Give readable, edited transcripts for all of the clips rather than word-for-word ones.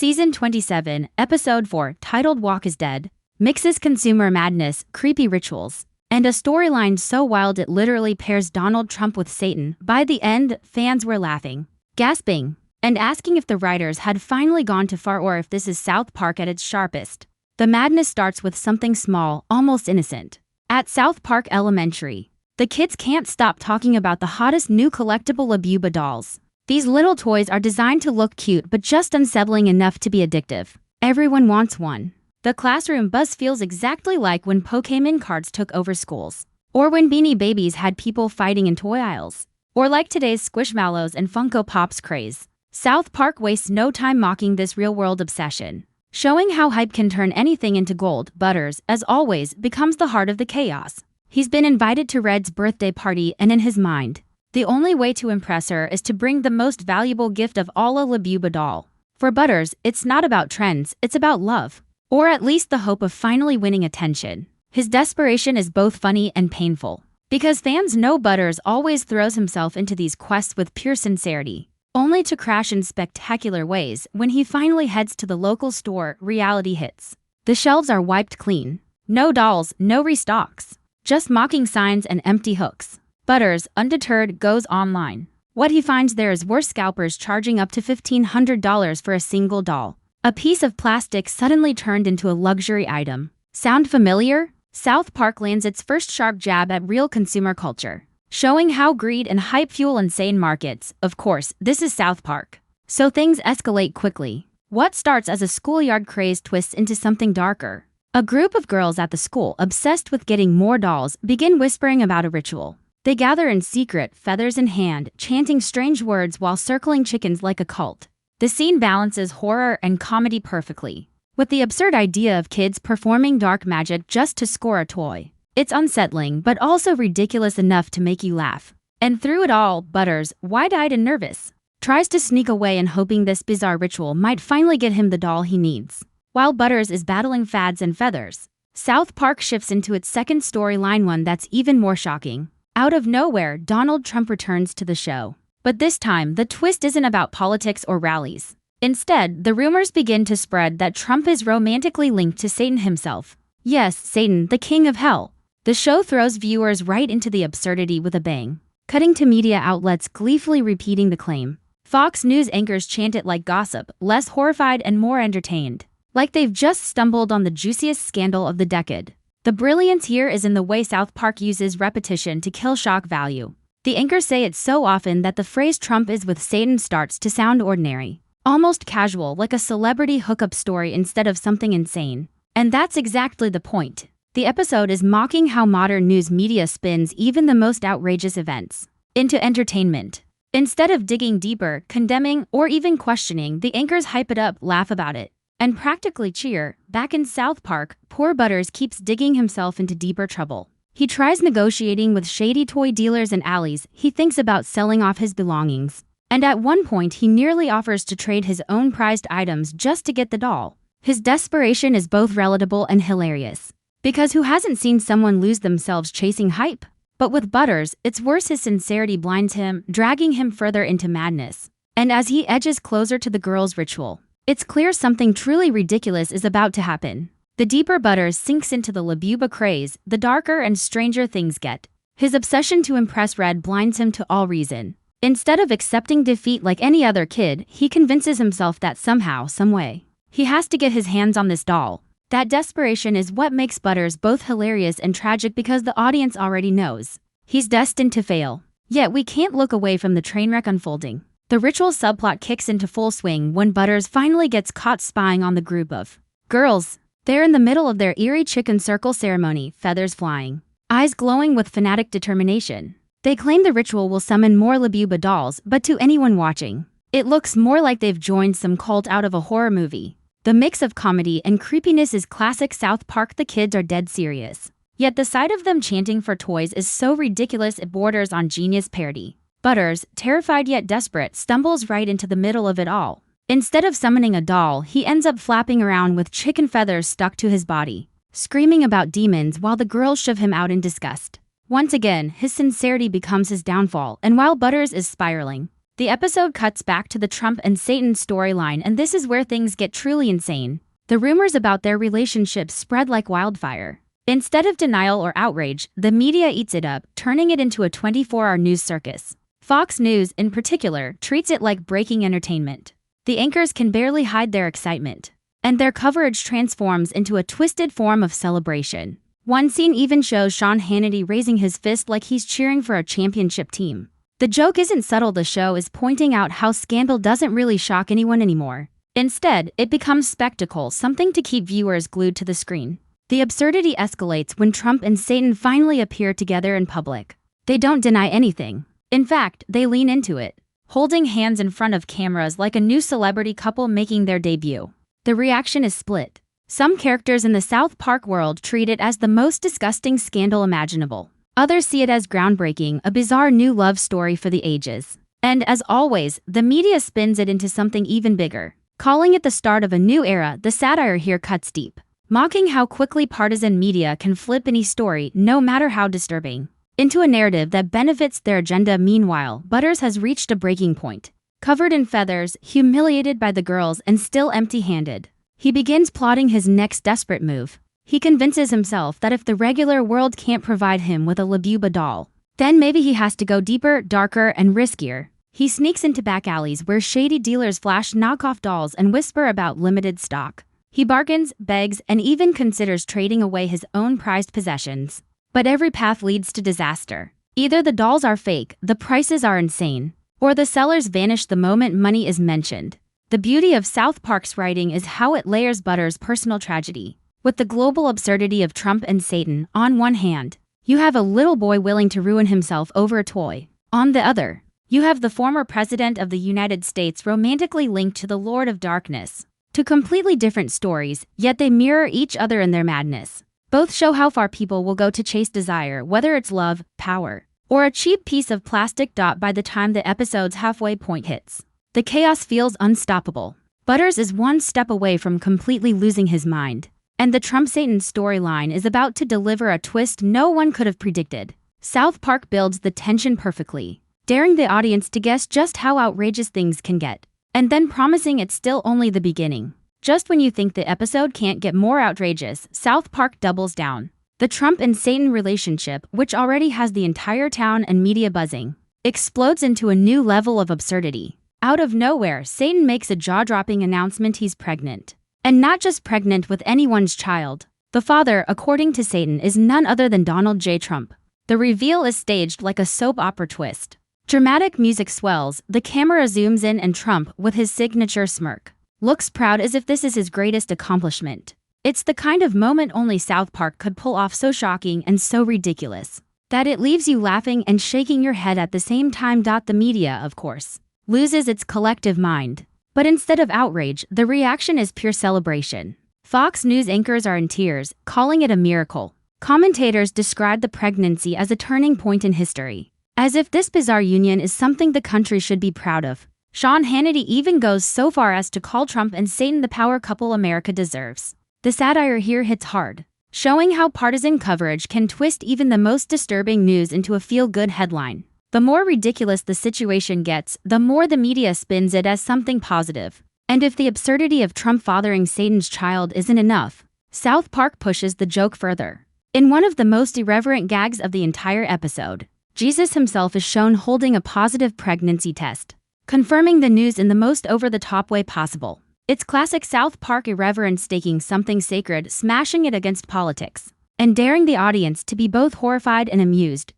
Season 27, Episode 4, titled Walk is Dead, mixes consumer madness, creepy rituals, and a storyline so wild it literally pairs Donald Trump with Satan. By the end, fans were laughing, gasping, and asking if the writers had finally gone too far or if this is South Park at its sharpest. The madness starts with something small, almost innocent. At South Park Elementary, the kids can't stop talking about the hottest new collectible Labuba dolls. These little toys are designed to look cute but just unsettling enough to be addictive. Everyone wants one. The classroom buzz feels exactly like when Pokémon cards took over schools, or when Beanie Babies had people fighting in toy aisles, or like today's Squishmallows and Funko Pops craze. South Park wastes no time mocking this real-world obsession, showing how hype can turn anything into gold. Butters, as always, becomes the heart of the chaos. He's been invited to Red's birthday party, and in his mind, the only way to impress her is to bring the most valuable gift of all, a Labuba doll. For Butters, it's not about trends, it's about love, or at least the hope of finally winning attention. His desperation is both funny and painful, because fans know Butters always throws himself into these quests with pure sincerity, only to crash in spectacular ways. When he finally heads to the local store, reality hits. The shelves are wiped clean. No dolls, no restocks, just mocking signs and empty hooks. Butters, undeterred, goes online. What he finds there is worse: scalpers charging up to $1,500 for a single doll. A piece of plastic suddenly turned into a luxury item. Sound familiar? South Park lands its first sharp jab at real consumer culture, showing how greed and hype fuel insane markets. Of course, this is South Park, so things escalate quickly. What starts as a schoolyard craze twists into something darker. A group of girls at the school, obsessed with getting more dolls, begin whispering about a ritual. They gather in secret, feathers in hand, chanting strange words while circling chickens like a cult. The scene balances horror and comedy perfectly, with the absurd idea of kids performing dark magic just to score a toy. It's unsettling, but also ridiculous enough to make you laugh. And through it all, Butters, wide-eyed and nervous, tries to sneak away and hoping this bizarre ritual might finally get him the doll he needs. While Butters is battling fads and feathers, South Park shifts into its second storyline, one that's even more shocking. Out of nowhere, Donald Trump returns to the show. But this time, the twist isn't about politics or rallies. Instead, the rumors begin to spread that Trump is romantically linked to Satan himself. Yes, Satan, the king of hell. The show throws viewers right into the absurdity with a bang, cutting to media outlets gleefully repeating the claim. Fox News anchors chant it like gossip, less horrified and more entertained, like they've just stumbled on the juiciest scandal of the decade. The brilliance here is in the way South Park uses repetition to kill shock value. The anchors say it so often that the phrase "Trump is with Satan" starts to sound ordinary, almost casual, like a celebrity hookup story instead of something insane. And that's exactly the point. The episode is mocking how modern news media spins even the most outrageous events into entertainment. Instead of digging deeper, condemning, or even questioning, the anchors hype it up, laugh about it, and practically cheer. Back in South Park, poor Butters keeps digging himself into deeper trouble. He tries negotiating with shady toy dealers in alleys. He thinks about selling off his belongings. And at one point, he nearly offers to trade his own prized items just to get the doll. His desperation is both relatable and hilarious, because who hasn't seen someone lose themselves chasing hype? But with Butters, it's worse. His sincerity blinds him, dragging him further into madness. And as he edges closer to the girl's ritual, it's clear something truly ridiculous is about to happen. The deeper Butters sinks into the Labuba craze, the darker and stranger things get. His obsession to impress Red blinds him to all reason. Instead of accepting defeat like any other kid, he convinces himself that somehow, someway, he has to get his hands on this doll. That desperation is what makes Butters both hilarious and tragic, because the audience already knows he's destined to fail. Yet we can't look away from the train wreck unfolding. The ritual subplot kicks into full swing when Butters finally gets caught spying on the group of girls. They're in the middle of their eerie chicken circle ceremony, feathers flying, eyes glowing with fanatic determination. They claim the ritual will summon more Labuba dolls, but to anyone watching, it looks more like they've joined some cult out of a horror movie. The mix of comedy and creepiness is classic South Park. The kids are dead serious, yet the sight of them chanting for toys is so ridiculous it borders on genius parody. Butters, terrified yet desperate, stumbles right into the middle of it all. Instead of summoning a doll, he ends up flapping around with chicken feathers stuck to his body, screaming about demons while the girls shove him out in disgust. Once again, his sincerity becomes his downfall, and while Butters is spiraling, The episode cuts back to the Trump and Satan storyline, and this is where things get truly insane. The rumors about their relationship spread like wildfire. Instead of denial or outrage, the media eats it up, turning it into a 24-hour news circus. Fox News, in particular, treats it like breaking entertainment. The anchors can barely hide their excitement, and their coverage transforms into a twisted form of celebration. One scene even shows Sean Hannity raising his fist like he's cheering for a championship team. The joke isn't subtle, the show is pointing out how scandal doesn't really shock anyone anymore. Instead, it becomes spectacle, something to keep viewers glued to the screen. The absurdity escalates when Trump and Satan finally appear together in public. They don't deny anything. In fact, they lean into it, holding hands in front of cameras like a new celebrity couple making their debut. The reaction is split. Some characters in the South Park world treat it as the most disgusting scandal imaginable. Others see it as groundbreaking, a bizarre new love story for the ages. And as always, the media spins it into something even bigger. Calling it the start of a new era, the satire here cuts deep, mocking how quickly partisan media can flip any story, no matter how disturbing, into a narrative that benefits their agenda. Meanwhile, Butters has reached a breaking point. Covered in feathers, humiliated by the girls, and still empty-handed, he begins plotting his next desperate move. He convinces himself that if the regular world can't provide him with a Labuba doll, then maybe he has to go deeper, darker, and riskier. He sneaks into back alleys where shady dealers flash knockoff dolls and whisper about limited stock. He bargains, begs, and even considers trading away his own prized possessions. But every path leads to disaster. Either the dolls are fake, the prices are insane, or the sellers vanish the moment money is mentioned. The beauty of South Park's writing is how it layers Butters' personal tragedy with the global absurdity of Trump and Satan. On one hand, you have a little boy willing to ruin himself over a toy. On the other, you have the former president of the United States romantically linked to the Lord of Darkness. Two completely different stories, yet they mirror each other in their madness. Both show how far people will go to chase desire, whether it's love, power, or a cheap piece of plastic. By the time the episode's halfway point hits, the chaos feels unstoppable. Butters is one step away from completely losing his mind, and the Trump-Satan storyline is about to deliver a twist no one could have predicted. South Park builds the tension perfectly, daring the audience to guess just how outrageous things can get, and then promising it's still only the beginning. Just when you think the episode can't get more outrageous, South Park doubles down. The Trump and Satan relationship, which already has the entire town and media buzzing, explodes into a new level of absurdity. Out of nowhere, Satan makes a jaw-dropping announcement: he's pregnant. And not just pregnant with anyone's child. The father, according to Satan, is none other than Donald J. Trump. The reveal is staged like a soap opera twist. Dramatic music swells, the camera zooms in, and Trump, with his signature smirk, looks proud as if this is his greatest accomplishment. It's the kind of moment only South Park could pull off, so shocking and so ridiculous that it leaves you laughing and shaking your head at the same time. The media, of course, loses its collective mind. But instead of outrage, the reaction is pure celebration. Fox News anchors are in tears, calling it a miracle. Commentators describe the pregnancy as a turning point in history, as if this bizarre union is something the country should be proud of. Sean Hannity even goes so far as to call Trump and Satan the power couple America deserves. The satire here hits hard, showing how partisan coverage can twist even the most disturbing news into a feel-good headline. The more ridiculous the situation gets, the more the media spins it as something positive. And if the absurdity of Trump fathering Satan's child isn't enough, South Park pushes the joke further. In one of the most irreverent gags of the entire episode, Jesus himself is shown holding a positive pregnancy test, confirming the news in the most over-the-top way possible. It's classic South Park irreverence, staking something sacred, smashing it against politics, and daring the audience to be both horrified and amused.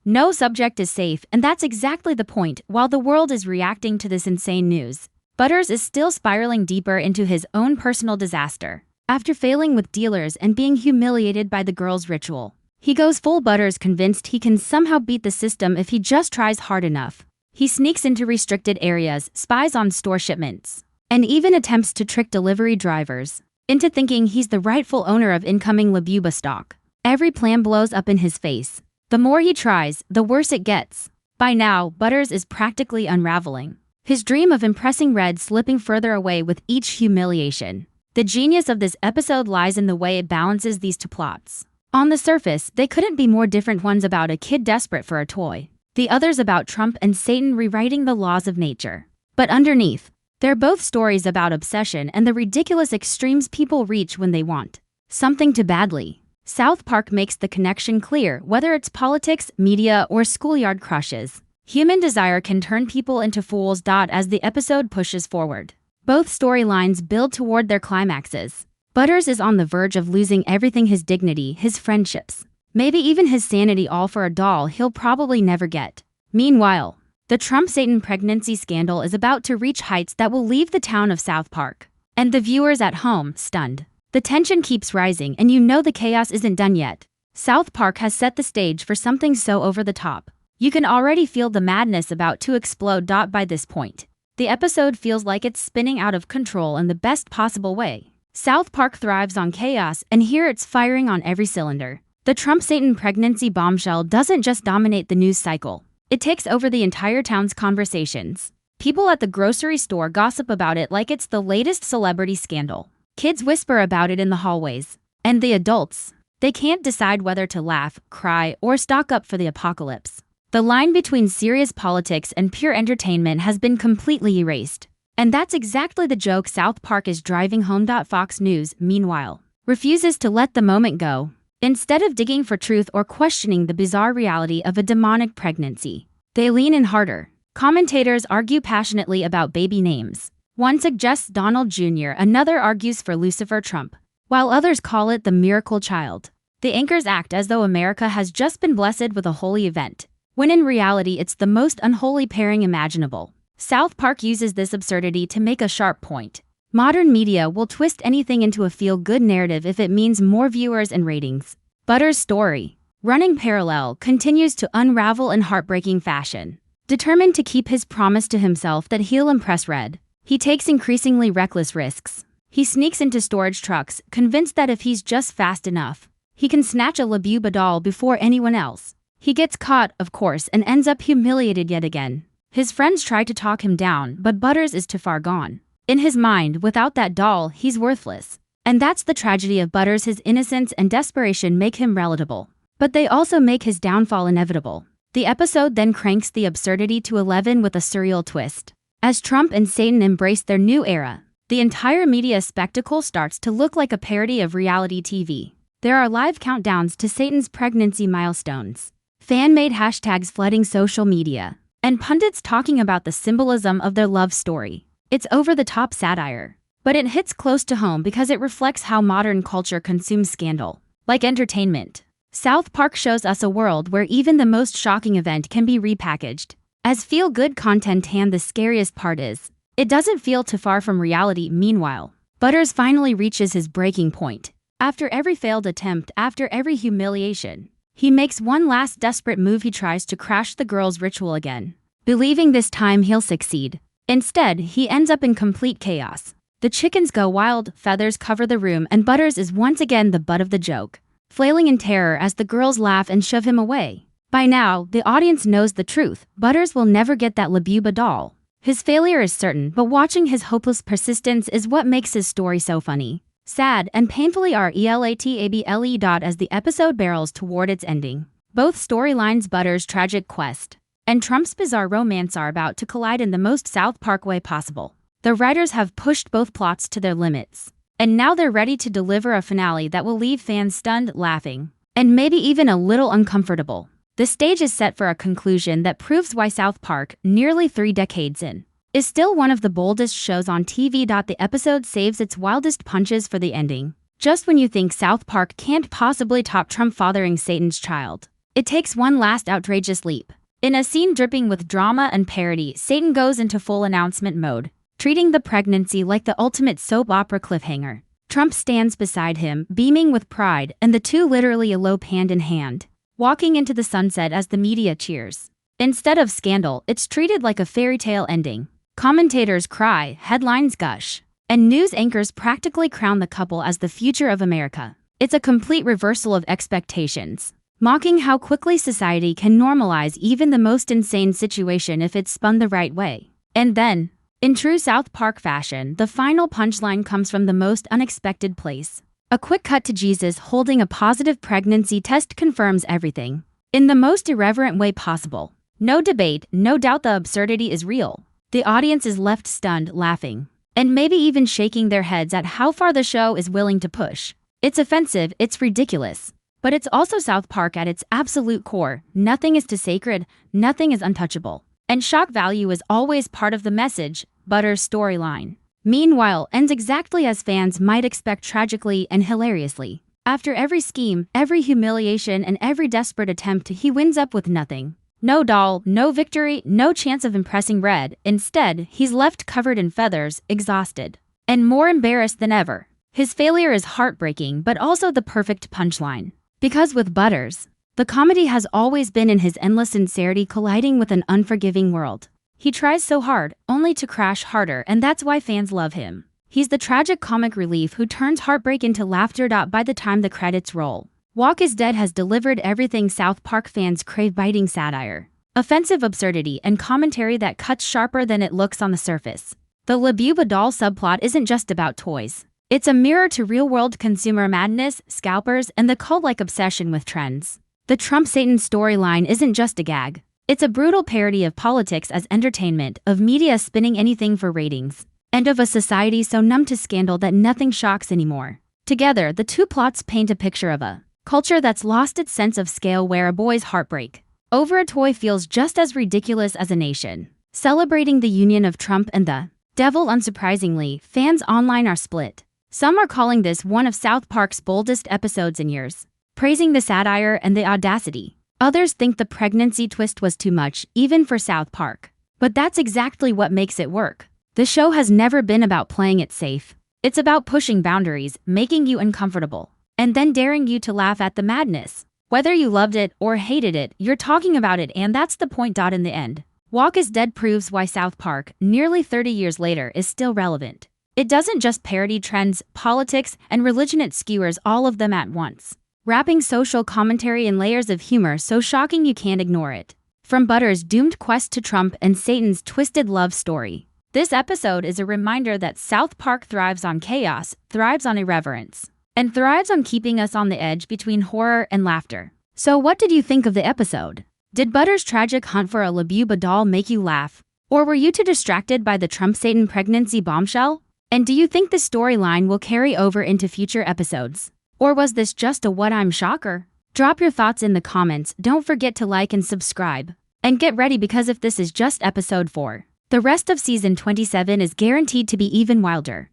No subject is safe, and that's exactly the point. While the world is reacting to this insane news, Butters is still spiraling deeper into his own personal disaster. After failing with dealers and being humiliated by the girls' ritual, he goes full Butters, convinced he can somehow beat the system if he just tries hard enough. He sneaks into restricted areas, spies on store shipments, and even attempts to trick delivery drivers into thinking he's the rightful owner of incoming Labuba stock. Every plan blows up in his face. The more he tries, the worse it gets. By now, Butters is practically unraveling, his dream of impressing Red slipping further away with each humiliation. The genius of this episode lies in the way it balances these two plots. On the surface, they couldn't be more different. One's about a kid desperate for a toy, The other's about Trump and Satan rewriting the laws of nature. But underneath, they're both stories about obsession and the ridiculous extremes people reach when they want something too badly. South Park makes the connection clear. Whether it's politics, media, or schoolyard crushes, human desire can turn people into fools. As the episode pushes forward, both storylines build toward their climaxes. Butters is on the verge of losing everything: his dignity, his friendships, maybe even his sanity, all for a doll he'll probably never get. Meanwhile, the Trump-Satan pregnancy scandal is about to reach heights that will leave the town of South Park and the viewers at home stunned. The tension keeps rising, and you know the chaos isn't done yet. South Park has set the stage for something so over the top. You can already feel the madness about to explode. By this point, the episode feels like it's spinning out of control in the best possible way. South Park thrives on chaos, and here it's firing on every cylinder. The Trump-Satan pregnancy bombshell doesn't just dominate the news cycle. It takes over the entire town's conversations. People at the grocery store gossip about it like it's the latest celebrity scandal. Kids whisper about it in the hallways. And the adults, they can't decide whether to laugh, cry, or stock up for the apocalypse. The line between serious politics and pure entertainment has been completely erased. And that's exactly the joke South Park is driving home. Fox News, meanwhile, refuses to let the moment go. Instead of digging for truth or questioning the bizarre reality of a demonic pregnancy, they lean in harder. Commentators argue passionately about baby names. One suggests Donald Jr., another argues for Lucifer Trump, while others call it the miracle child. The anchors act as though America has just been blessed with a holy event, when in reality it's the most unholy pairing imaginable. South Park uses this absurdity to make a sharp point. Modern media will twist anything into a feel-good narrative if it means more viewers and ratings. Butters' story, running parallel, continues to unravel in heartbreaking fashion. Determined to keep his promise to himself that he'll impress Red, he takes increasingly reckless risks. He sneaks into storage trucks, convinced that if he's just fast enough, he can snatch a Labuba doll before anyone else. He gets caught, of course, and ends up humiliated yet again. His friends try to talk him down, but Butters is too far gone. In his mind, without that doll, he's worthless. And that's the tragedy of Butters. His innocence and desperation make him relatable, but they also make his downfall inevitable. The episode then cranks the absurdity to 11 with a surreal twist. As Trump and Satan embrace their new era, the entire media spectacle starts to look like a parody of reality TV. There are live countdowns to Satan's pregnancy milestones, fan-made hashtags flooding social media, and pundits talking about the symbolism of their love story. It's over-the-top satire, but it hits close to home because it reflects how modern culture consumes scandal. Like entertainment, South Park shows us a world where even the most shocking event can be repackaged as feel-good content, and the scariest part is, it doesn't feel too far from reality. Meanwhile, Butters finally reaches his breaking point. After every failed attempt, after every humiliation, he makes one last desperate move. He tries to crash the girl's ritual again, believing this time he'll succeed. Instead, he ends up in complete chaos. The chickens go wild, feathers cover the room, and Butters is once again the butt of the joke, flailing in terror as the girls laugh and shove him away. By now, the audience knows the truth. Butters will never get that Labuba doll. His failure is certain, but watching his hopeless persistence is what makes his story so funny, sad, and painfully relatable. As the episode barrels toward its ending, both storylines, Butters' tragic quest and Trump's bizarre romance, are about to collide in the most South Park way possible. The writers have pushed both plots to their limits, and now they're ready to deliver a finale that will leave fans stunned, laughing, and maybe even a little uncomfortable. The stage is set for a conclusion that proves why South Park, nearly 3 decades in, is still one of the boldest shows on TV. The episode saves its wildest punches for the ending. Just when you think South Park can't possibly top Trump fathering Satan's child, it takes one last outrageous leap. In a scene dripping with drama and parody, Satan goes into full announcement mode, treating the pregnancy like the ultimate soap opera cliffhanger. Trump stands beside him, beaming with pride, and the two literally elope hand in hand, walking into the sunset as the media cheers. Instead of scandal, it's treated like a fairy tale ending. Commentators cry, headlines gush, and news anchors practically crown the couple as the future of America. It's a complete reversal of expectations, mocking how quickly society can normalize even the most insane situation if it's spun the right way. And then, in true South Park fashion, the final punchline comes from the most unexpected place. A quick cut to Jesus holding a positive pregnancy test confirms everything, in the most irreverent way possible. No debate, no doubt the absurdity is real. The audience is left stunned, laughing, and maybe even shaking their heads at how far the show is willing to push. It's offensive, it's ridiculous. But it's also South Park at its absolute core. Nothing is too sacred, nothing is untouchable. And shock value is always part of the message. Butter's storyline, meanwhile, ends exactly as fans might expect, tragically and hilariously. After every scheme, every humiliation, and every desperate attempt, he wins up with nothing. No doll, no victory, no chance of impressing Red. Instead, he's left covered in feathers, exhausted, and more embarrassed than ever. His failure is heartbreaking, but also the perfect punchline. Because with Butters, the comedy has always been in his endless sincerity colliding with an unforgiving world. He tries so hard, only to crash harder, and that's why fans love him. He's the tragic comic relief who turns heartbreak into laughter. By the time the credits roll, Walk is Dead has delivered everything South Park fans crave: biting satire, offensive absurdity, and commentary that cuts sharper than it looks on the surface. The La Buba doll subplot isn't just about toys. It's a mirror to real-world consumer madness, scalpers, and the cult-like obsession with trends. The Trump-Satan storyline isn't just a gag. It's a brutal parody of politics as entertainment, of media spinning anything for ratings, and of a society so numb to scandal that nothing shocks anymore. Together, the two plots paint a picture of a culture that's lost its sense of scale, where a boy's heartbreak over a toy feels just as ridiculous as a nation celebrating the union of Trump and the devil. Unsurprisingly, fans online are split. Some are calling this one of South Park's boldest episodes in years, praising the satire and the audacity. Others think the pregnancy twist was too much, even for South Park. But that's exactly what makes it work. The show has never been about playing it safe. It's about pushing boundaries, making you uncomfortable, and then daring you to laugh at the madness. Whether you loved it or hated it, you're talking about it, and that's the point. In the end, Walk is Dead proves why South Park, nearly 30 years later, is still relevant. It doesn't just parody trends, politics, and religion, it skewers all of them at once, wrapping social commentary in layers of humor so shocking you can't ignore it. From Butter's doomed quest to Trump and Satan's twisted love story, this episode is a reminder that South Park thrives on chaos, thrives on irreverence, and thrives on keeping us on the edge between horror and laughter. So what did you think of the episode? Did Butter's tragic hunt for a La Buba doll make you laugh? Or were you too distracted by the Trump-Satan pregnancy bombshell? And do you think the storyline will carry over into future episodes? Or was this just a what-if shocker? Drop your thoughts in the comments. Don't forget to like and subscribe. And get ready, because if this is just episode 4, the rest of season 27 is guaranteed to be even wilder.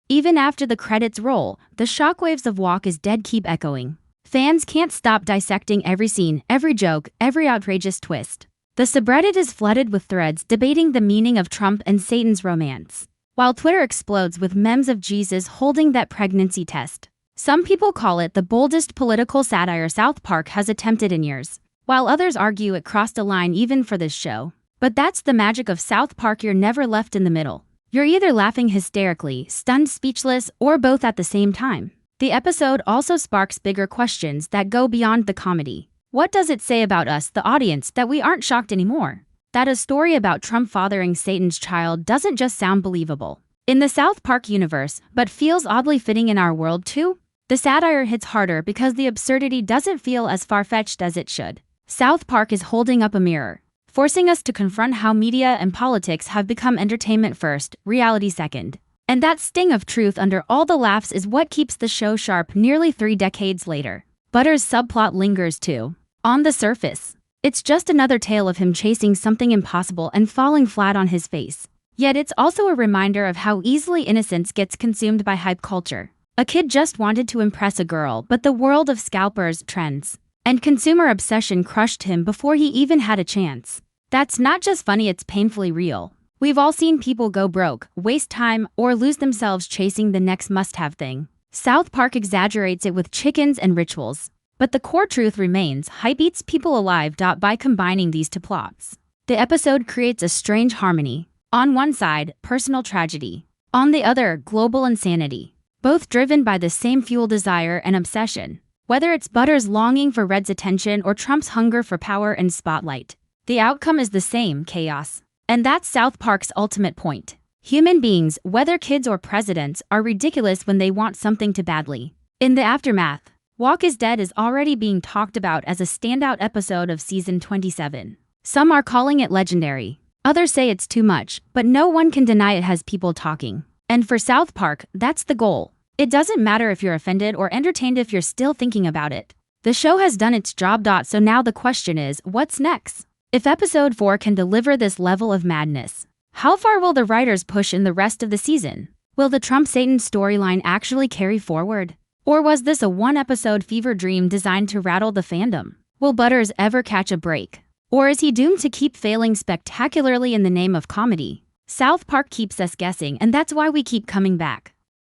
Even after the credits roll, the shockwaves of Walk is Dead keep echoing. Fans can't stop dissecting every scene, every joke, every outrageous twist. The subreddit is flooded with threads debating the meaning of Trump and Satan's romance, while Twitter explodes with memes of Jesus holding that pregnancy test. Some people call it the boldest political satire South Park has attempted in years, while others argue it crossed a line even for this show. But that's the magic of South Park: you're never left in the middle. You're either laughing hysterically, stunned speechless, or both at the same time. The episode also sparks bigger questions that go beyond the comedy. What does it say about us, the audience, that we aren't shocked anymore? That a story about Trump fathering Satan's child doesn't just sound believable in the South Park universe, but feels oddly fitting in our world too? The satire hits harder because the absurdity doesn't feel as far-fetched as it should. South Park is holding up a mirror, forcing us to confront how media and politics have become entertainment first, reality second. And that sting of truth under all the laughs is what keeps the show sharp nearly 3 decades later. Butter's subplot lingers too. On the surface, it's just another tale of him chasing something impossible and falling flat on his face. Yet it's also a reminder of how easily innocence gets consumed by hype culture. A kid just wanted to impress a girl, but the world of scalpers, trends, and consumer obsession crushed him before he even had a chance. That's not just funny, it's painfully real. We've all seen people go broke, waste time, or lose themselves chasing the next must-have thing. South Park exaggerates it with chickens and rituals, but the core truth remains: hype eats people alive. By combining these two plots, the episode creates a strange harmony. On one side, personal tragedy. On the other, global insanity. Both driven by the same fuel: desire and obsession. Whether it's Butter's longing for Red's attention or Trump's hunger for power and spotlight, the outcome is the same: chaos. And that's South Park's ultimate point. Human beings, whether kids or presidents, are ridiculous when they want something too badly. In the aftermath, Walk is Dead is already being talked about as a standout episode of season 27. Some are calling it legendary. Others say it's too much, but no one can deny it has people talking. And for South Park, that's the goal. It doesn't matter if you're offended or entertained if you're still thinking about it. The show has done its job. So now the question is, what's next? If episode 4 can deliver this level of madness, how far will the writers push in the rest of the season? Will the Trump-Satan storyline actually carry forward? Or was this a one-episode fever dream designed to rattle the fandom? Will Butters ever catch a break? Or is he doomed to keep failing spectacularly in the name of comedy? South Park keeps us guessing, and that's why we keep coming back.